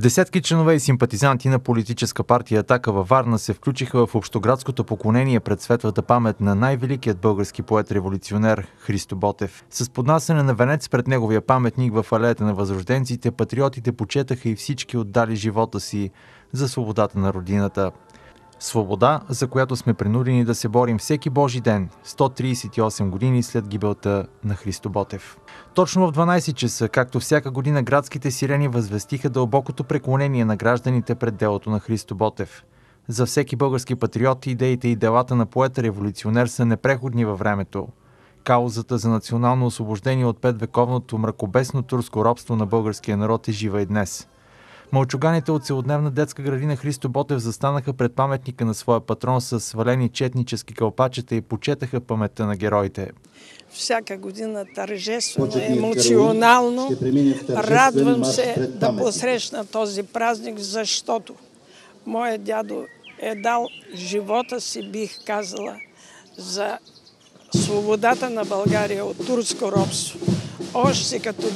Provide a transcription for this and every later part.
Десетки членове и симпатизанти на политическа партия Атака във Варна се включиха в общоградското поклонение пред светлата памет на най-великият български поет-революционер Христо Ботев. С поднасяне на венец пред неговия паметник в алеята на възрожденците, патриотите почетаха и всички отдали живота си за свободата на родината. Свобода, за която сме принудени да се борим всеки Божи ден, 138 години след гибелта на Христо Ботев. Точно в 12 часа, както всяка година, градските сирени възвестиха дълбокото преклонение на гражданите пред делото на Христо Ботев. За всеки български патриот идеите и делата на поета-революционер са непреходни във времето. Каузата за национално освобождение от 5-вековното мракобесно турско робство на българския народ е жива и днес. Мълчуганите от целодневна детска градина Христо Ботев застанаха пред паметника на своя патрон с свалени четнически кълпачета и почетаха паметта на героите. Всяка година тържествено, емоционално радвам се да посрещна този празник, защото моят дядо е дал живота си, бих казала, за свободата на България от турско робство. Още като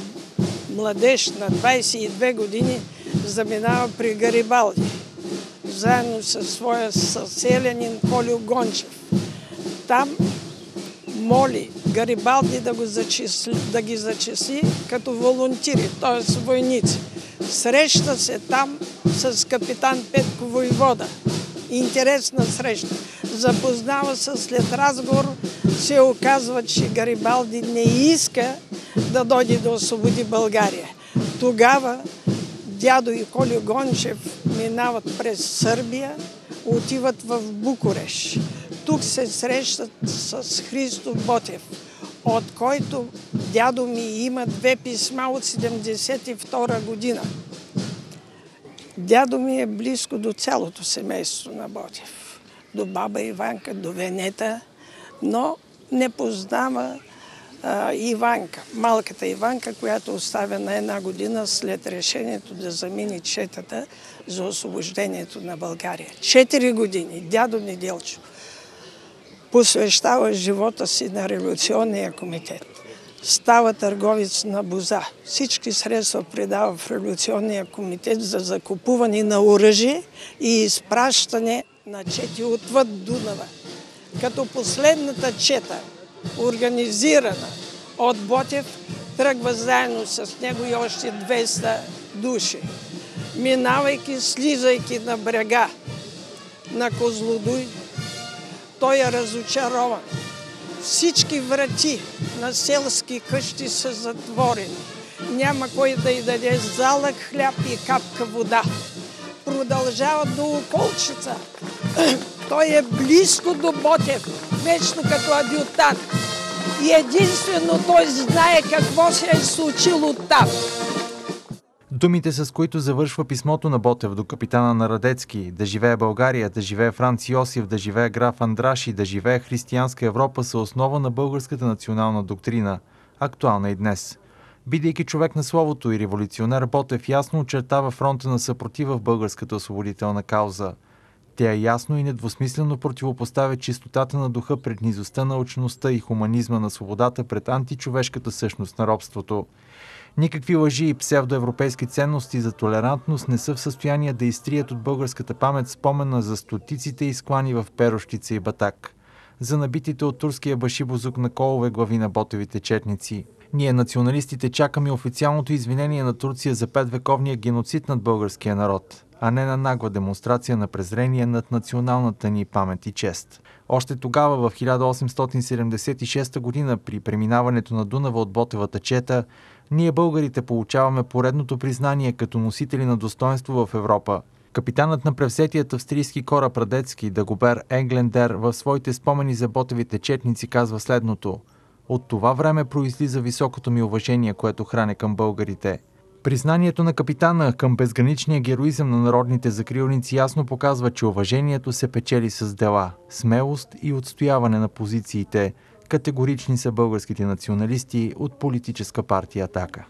младеж на 22 години заминава при Гарибалди, заедно със своя съселянин Колю Гончев. Там моли Гарибалди да ги зачисли като волонтири, т.е. войници. Среща се там с капитан Петко Войвода. Интересна среща. Запознава се, след разговор се оказва, че Гарибалди не иска да дойде да освободи България. Тогава дядо и Колю Гончев минават през Сърбия, отиват в Букурещ. Тук се срещат с Христо Ботев, от който дядо ми има 2 писма от 1972 година. Дядо ми е близко до цялото семейство на Ботев. До баба Иванка, до Венета, но не познава Иванка, малката Иванка, която оставя на 1 година след решението да замени четата за освобождението на България. 4 години дядо Неделчо посвещава живота си на революционния комитет. Става търговец на боза. Всички средства предава в революционния комитет за закупуване на оръжие и изпращане на чети отвъд Дунава. Като последната чета, организирана от Ботев, тръгва заедно с него и още 200 души. Минавайки, слизайки на брега на Козлодуй, той е разочарован. Всички врати на селски къщи са затворени. Няма кой да й даде залък хляб и капка вода. Продължава до Околчица. Той е близко до Ботев, вечно като адютант. И единствено той знае какво се е случило там. Думите, с които завършва писмото на Ботев до капитана на Радецки: да живее България, да живее Франц Йосиф, да живее граф Андраши, да живее християнска Европа, са основа на българската национална доктрина, актуална и днес. Бидейки човек на словото и революционер, Ботев ясно очертава фронта на съпротива в българската освободителна кауза. Тя ясно и недвусмислено противопоставя чистотата на духа пред низостта на учеността и хуманизма на свободата пред античовешката същност на робството. Никакви лъжи и псевдоевропейски ценности за толерантност не са в състояние да изтрият от българската памет спомена за стотиците изклани в Перощица и Батак, за набитите от турския башибозук на колове глави на Ботевите четници. Ние, националистите, чакаме официалното извинение на Турция за 5-вековния геноцид над българския народ, а не на нагла демонстрация на презрение над националната ни памет и чест. Още тогава, в 1876 година, при преминаването на Дунава от Ботевата чета, ние, българите, получаваме поредното признание като носители на достоинство в Европа. Капитанът на превзетият австрийски кораб Радецки, Дагобер Енглендер, в своите спомени за Ботевите четници казва следното: от това време произлиза високото ми уважение, което храня към българите. Признанието на капитана към безграничния героизъм на народните закрилници ясно показва, че уважението се печели с дела, смелост и отстояване на позициите. Категорични са българските националисти от политическа партия Атака.